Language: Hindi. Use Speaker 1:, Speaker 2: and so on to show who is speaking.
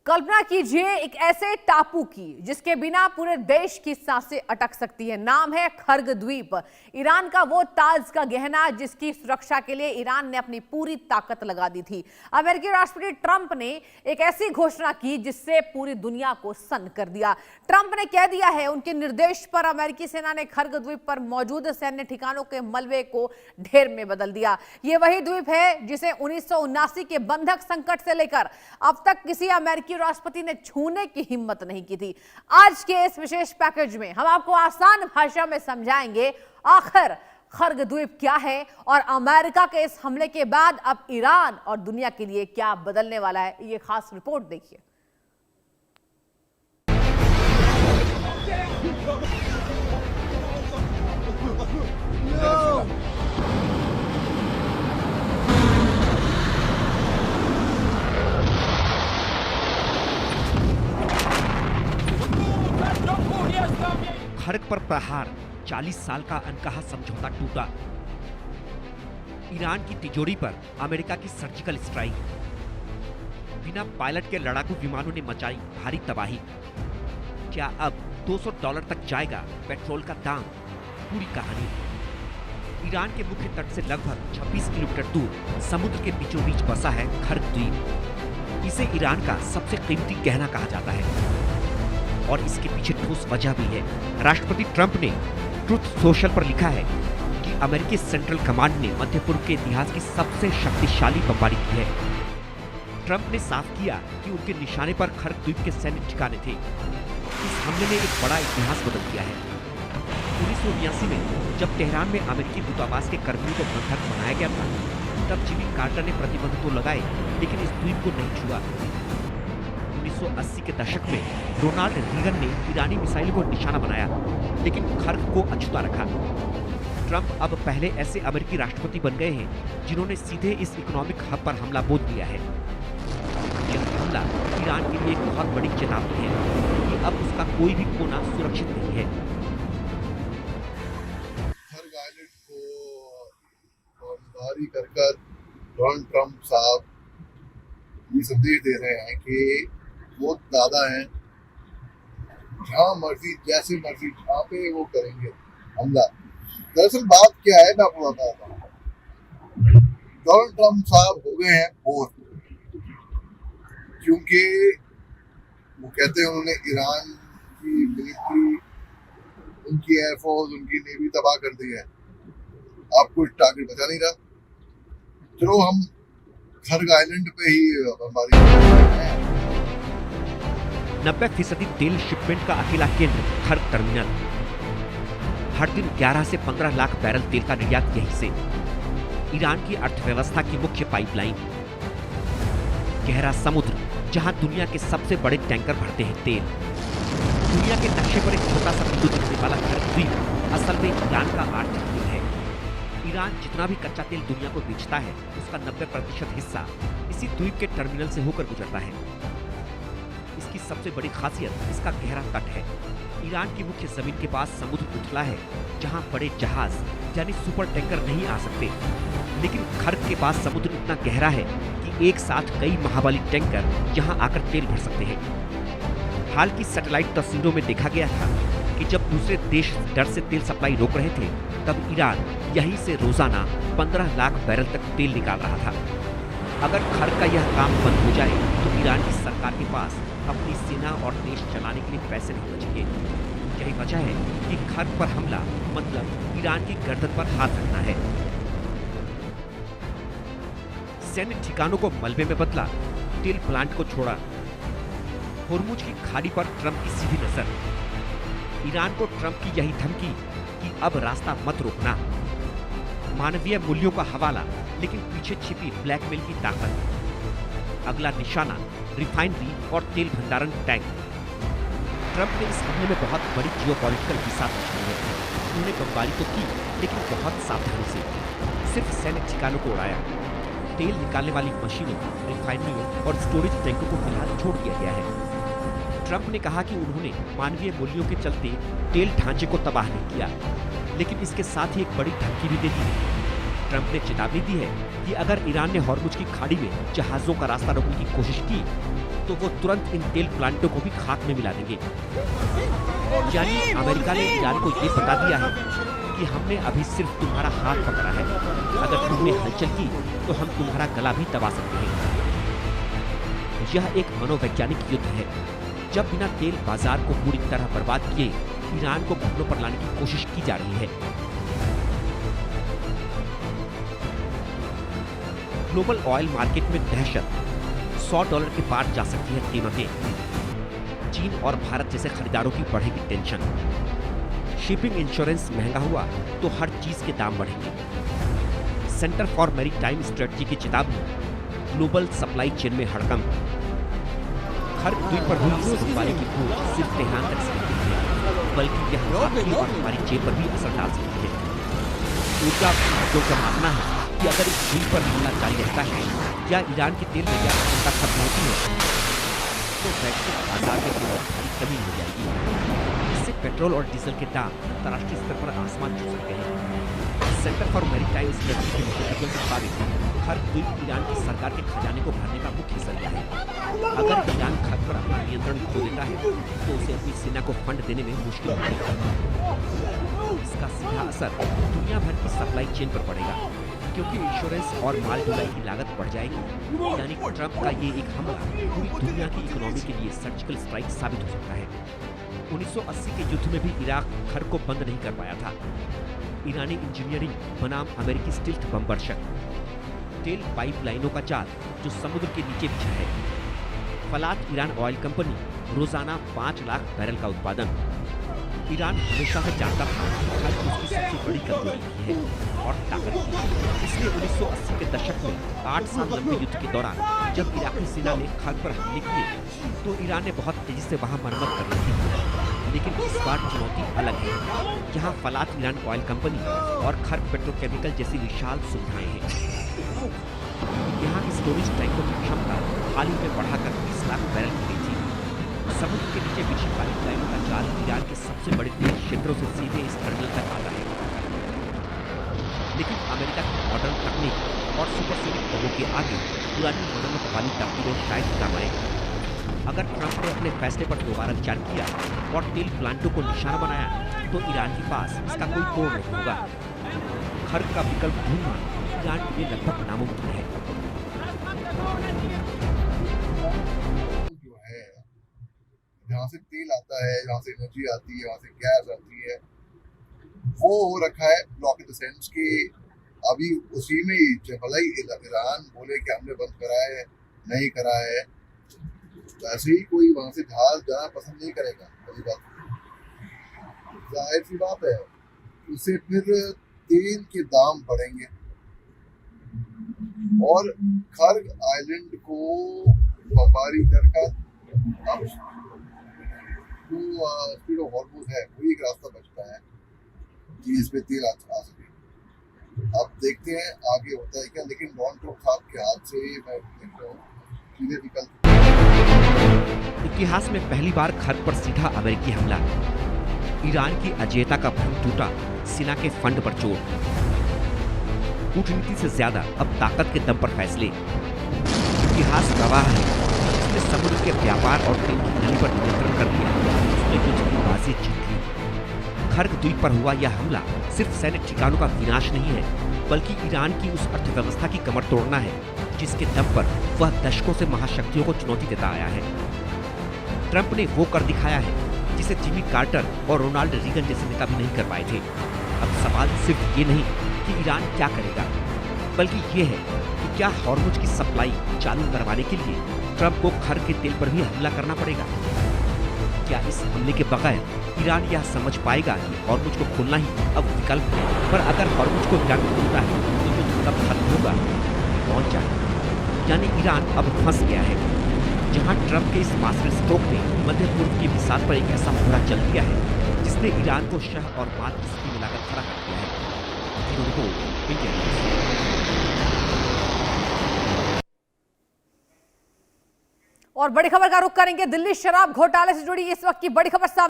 Speaker 1: कल्पना कीजिए एक ऐसे टापू की जिसके बिना पूरे देश की सांसें अटक सकती है। नाम है खर्ग द्वीप। ईरान का वो ताज का गहना जिसकी सुरक्षा के लिए ईरान ने अपनी पूरी ताकत लगा दी थी। अमेरिकी राष्ट्रपति ट्रंप ने एक ऐसी घोषणा की जिससे पूरी दुनिया को सन्न कर दिया। ट्रंप ने कह दिया है उनके निर्देश पर अमेरिकी सेना ने खर्ग द्वीप पर मौजूद सैन्य ठिकानों के मलबे को ढेर में बदल दिया। ये वही द्वीप है जिसे 1979 के बंधक संकट से लेकर अब तक किसी अमेरिकी राष्ट्रपति ने छूने की हिम्मत नहीं की थी। आज के इस विशेष पैकेज में हम आपको आसान भाषा में समझाएंगे आखिर खर्ग द्वीप क्या है और अमेरिका के इस हमले के बाद अब ईरान और दुनिया के लिए क्या बदलने वाला है। ये खास रिपोर्ट देखिए।
Speaker 2: खर्ग पर प्रहार, 40 साल का अनकहा समझौता टूटा। ईरान की तिजोरी पर अमेरिका की सर्जिकल स्ट्राइक। बिना पायलट के लड़ाकू विमानों ने मचाई भारी तबाही। क्या अब $200 तक जाएगा पेट्रोल का दाम? पूरी कहानी। ईरान के मुख्य तट से लगभग 26 किलोमीटर दूर समुद्र के बीचों बीच बसा है खर्ग द्वीप। इसे ईरान का सबसे कीमती गहना कहा जाता है और इसके पीछे ठोस वजह भी है। राष्ट्रपति ट्रंप ने ट्रुथ सोशल पर लिखा है कि अमेरिकी सेंट्रल कमांड ने मध्य पूर्व के इतिहास की सबसे शक्तिशाली बमबारी की है। ट्रंप ने साफ किया कि उनके निशाने पर खर्ग द्वीप के सैन्य ठिकाने थे। इस हमले ने एक बड़ा इतिहास बदल दिया है। 1989 में जब तेहरान में अमेरिकी दूतावास के कर्मियों को बंधक बनाया गया था, तब जिमी कार्टर ने प्रतिबंध तो लगाए लेकिन इस द्वीप को नहीं छुआ। 1980 के दशक में रोनाल्ड रीगन ने ईरानी मिसाइल को निशाना बनाया लेकिन खर्ग को अछूता रखा। ट्रंप अब पहले ऐसे अमेरिकी राष्ट्रपति बन गए हैं जिन्होंने सीधे इस इकोनॉमिक हब पर हमला बोल दिया है। यह हमला ईरान के लिए एक बहुत बड़ी चेतावनी है कि अब उसका कोई भी कोना सुरक्षित नहीं है।
Speaker 3: खर्ग आइलैंड को बमबारी कर डोनाल्ड ट्रंप साहब ये संदेश दे रहे हैं कि वो दादा हैं, जहाँ मर्जी जैसे मर्जी जहाँ पे वो करेंगे हमला। दरअसल बात क्या है मैं आपको बताता हूँ। डोनाल्ड ट्रंप साहब हो गए हैं बोर, क्योंकि वो कहते हैं उन्होंने ईरान की मिलिट्री, उनकी एयरफोर्स, उनकी नेवी तबाह कर दी है। आप कुछ टारगेट बचा नहीं रहा। चलो हम खर्ग आइलैंड पे ही बमबारी करते हैं।
Speaker 2: 90% तेल शिपमेंट का अकेला केंद्र खर्ग टर्मिनल। हर दिन 11 से 15 लाख बैरल तेल का निर्यात यहीं से। ईरान की अर्थव्यवस्था की मुख्य पाइपलाइन। गहरा समुद्र जहां दुनिया के सबसे बड़े टैंकर भरते हैं तेल। दुनिया के नक्शे पर एक छोटा सा बिंदु दिखने वाला खर्ग द्वीप असल में ईरान का आर्थिक दिल है। ईरान जितना भी कच्चा तेल दुनिया को बेचता है उसका 90% हिस्सा इसी द्वीप के टर्मिनल से होकर गुजरता है। इसकी सबसे बड़ी खासियत इसका गहरा तट है। ईरान की मुख्य जमीन के पास समुद्र उथला है जहां बड़े जहाज यानी सुपर टैंकर नहीं आ सकते, लेकिन खर्ग के पास समुद्र इतना गहरा है कि एक साथ कई महाबली टैंकर यहां आकर तेल भर सकते हैं। हाल की सैटेलाइट तस्वीरों में देखा गया था कि जब दूसरे देश डर से तेल सप्लाई रोक रहे थे तब ईरान यहीं से रोजाना 15 लाख बैरल तक तेल निकाल रहा था। अगर खर्ग का यह काम बंद हो जाए तो ईरान की सरकार के पास अपनी सेना और देश चलाने के लिए पैसे नहीं बचेंगे। यही वजह है कि खर्ग पर हमला मतलब ईरान की गर्दन पर हाथ रखना है। सैन्य ठिकानों को मलबे में बदला, तेल प्लांट को छोड़ा। होर्मुज की खाड़ी पर ट्रंप की सीधी नजर। ईरान को ट्रंप की यही धमकी कि अब रास्ता मत रोकना। मानवीय मूल्यों का हवाला लेकिन पीछे छिपी ब्लैकमेल की ताकत। अगला निशाना रिफाइनरी और तेल भंडारण टैंक। ट्रंप ने इस हमले में बहुत बड़ी जियोपॉलिटिकल बिसात रची है। उन्होंने बमबारी तो की लेकिन बहुत सावधानी से। सिर्फ सैन्य ठिकानों को उड़ाया। तेल निकालने वाली मशीनों, रिफाइनरियों और स्टोरेज टैंकों को फिलहाल छोड़ दिया गया है। ट्रंप ने कहा कि उन्होंने मानवीय मूल्यों के चलते तेल ढांचे को तबाह नहीं किया, लेकिन इसके साथ ही एक बड़ी धमकी भी दे दी। ट्रंप ने चेतावनी दी है कि अगर ईरान ने हॉर्मुज की खाड़ी में जहाजों का रास्ता रोकने की कोशिश की तो वो तुरंत इन तेल प्लांटों को भी खाक में मिला देंगे। यानी अमेरिका ने ईरान को ये बता दिया है कि हमने अभी सिर्फ तुम्हारा हाथ पकड़ा है, अगर तुमने हलचल की तो हम तुम्हारा गला भी दबा सकते हैं। यह एक मनोवैज्ञानिक युद्ध है। जब बिना तेल बाजार को पूरी तरह बर्बाद किए ईरान को घुटनों पर लाने की कोशिश की जा रही है। ग्लोबल ऑयल मार्केट में दहशत, $100 के पार जा सकती है कीमतें। चीन और भारत जैसे खरीदारों की बढ़ेगी टेंशन। शिपिंग इंश्योरेंस महंगा हुआ तो हर चीज के दाम बढ़ेंगे। सेंटर फॉर मैरीटाइम स्ट्रेटजी की चेतावनी, ग्लोबल सप्लाई चेन में हड़कंप। खर्ग द्वीप पर हुई इस बमबारी की भूख सिर्फ तेहरान तक सीमित नहीं है, बल्कि यह आपकी और हमारी जेब पर भी असर डाल सकती है। ऊर्जा उद्योग का मानना है कि अगर इस द्वीप पर हमला जारी रहता है या ईरान की तेल निर्यात क्षमता खत्म होती है तो वैश्विक बाजार में भारी कमी हो जाएगी। इससे पेट्रोल और डीजल के दाम अंतर्राष्ट्रीय स्तर पर आसमान छू सकते हैं। सेंटर फॉर मैरीटाइम स्ट्रेटजी के विशेषज्ञों के मुताबिक खर्ग द्वीप ईरान की सरकार के खजाने को भरने का मुख्य जरिया है। अगर ईरान खर्ग पर अपना नियंत्रण खो देता है तो उसे अपनी सेना को फंड देने में मुश्किल होगी। इसका सीधा असर दुनिया भर की सप्लाई चेन पर पड़ेगा, क्योंकि इंश्योरेंस और माल ढुलाई की लागत बढ़ जाएगी। यानी ट्रंप का ये एक हमला पूरी दुनिया की इकोनॉमी के लिए सर्जिकल स्ट्राइक साबित हो सकता है। 1980 के युद्ध में भी इराक खर्ग को बंद नहीं कर पाया था। ईरानी इंजीनियरिंग बनाम अमेरिकी स्टिल्थ बम वर्षक, तेल पाइपलाइनों का जाल जो समुद्र के नीचे बिछा है। फलात ईरान ऑयल कंपनी, रोजाना 5 लाख बैरल का उत्पादन। ईरान हमेशा से जानता था कि खर्ग उसकी सबसे बड़ी कमजोरी की है और ताकत की। इसलिए 1980 के दशक में 8 साल लंबे युद्ध के दौरान जब इराकी सेना ने खर्ग पर हमले किए तो ईरान ने बहुत तेजी से वहां मरम्मत कर ली थी। लेकिन इस बार चुनौती अलग है। यहाँ फलात ईरान ऑयल कंपनी और खर्ग पेट्रोकेमिकल जैसी विशाल सुविधाएं हैं। यहाँ की स्टोरेज टैंकों की क्षमता हाल ही में बढ़ाकर 20 लाख बैरल की गई थी। समुद्र के नीचे बिछी पाइपलाइनों का जाल ईरान के सबसे बड़े तेल क्षेत्रों से सीधे इस टर्मिनल तक आता है। लेकिन अमेरिका की मॉडर्न तकनीक और सुपरसोनिक बमों के आगे पुरानी मरम्मत वाली तरकीबें शायद काम आए। अगर ट्रंप ने अपने फैसले पर दोबारा विचार किया और तेल प्लांटों को निशाना बनाया तो ईरान के पास इसका कोई तोड़ नहीं होगा। खर्ग का विकल्प ढूंढना ईरान के लिए लगभग नामुमकिन है।
Speaker 3: जहाँ से तेल आता है, जहाँ से एनर्जी आती है, वहाँ से गैस आती है, वो हो रखा है ब्लॉक इन द सेंस कि अभी उसी में ही भले ही ईरान बोले कि हमने बंद करा है, नहीं करा है, वैसे ही कोई वहाँ से जहाज जाना पसंद नहीं करेगा। पहली बात जाहिर सी बात है, उससे फिर तेल के दाम बढ़ेंगे और खर्ग आइलैंड को बमबारी करके अब स्पीड ऑफ हॉर्मुज है, वही एक रास्ता बचता है कि इस पे तेल आ सके। अब देखते हैं आगे होता है क्या, लेकिन डोनाल्ड ट्रंप साहब के हाथ से मैं देख रहा हूँ सीधे निकल।
Speaker 2: इतिहास में पहली बार खर्ग पर सीधा अमेरिकी हमला। ईरान की अजेयता का भ्रम टूटा, सेना के फंड पर चोट। कूटनीति से ज्यादा अब ताकत के दम पर फैसले। इतिहास गवाह है, जिसने समुद्र के व्यापार और तेल की नली पर नियंत्रण कर लिया, उसने युद्ध की बाजी जीत ली। खर्ग द्वीप पर हुआ यह हमला सिर्फ सैन्य ठिकानों का विनाश नहीं है, बल्कि ईरान की उस अर्थव्यवस्था की कमर तोड़ना है जिसके दम पर वह दशकों से महाशक्तियों को चुनौती देता आया है। ट्रंप ने वो कर दिखाया है जिसे जिमी कार्टर और रोनाल्ड रीगन जैसे नेता भी नहीं कर पाए थे। अब सवाल सिर्फ ये नहीं कि ईरान क्या करेगा, बल्कि ये है कि क्या हॉर्मुज की सप्लाई चालू करवाने के लिए ट्रंप को खर्ग के तेल पर भी हमला करना पड़ेगा। क्या इस हमले के बगैर ईरान यह समझ पाएगा कि हॉर्मुज को खोलना ही अब विकल्प है। पर अगर हॉर्मुज को ईरान खोलता है तो जो कब खत्म होगा, पहुंच जाएगा। यानी ईरान अब फंस गया है। जहां ट्रंप के इस मास्टर स्ट्रोक ने मध्य पूर्व की मिसाल पर एक ऐसा मोहरा चल दिया है जिसने ईरान को शह और मात की स्थिति में लाकर खड़ा कर दिया है।
Speaker 1: और बड़ी खबर का रुख करेंगे। दिल्ली शराब घोटाले से जुड़ी इस वक्त की बड़ी खबर सामने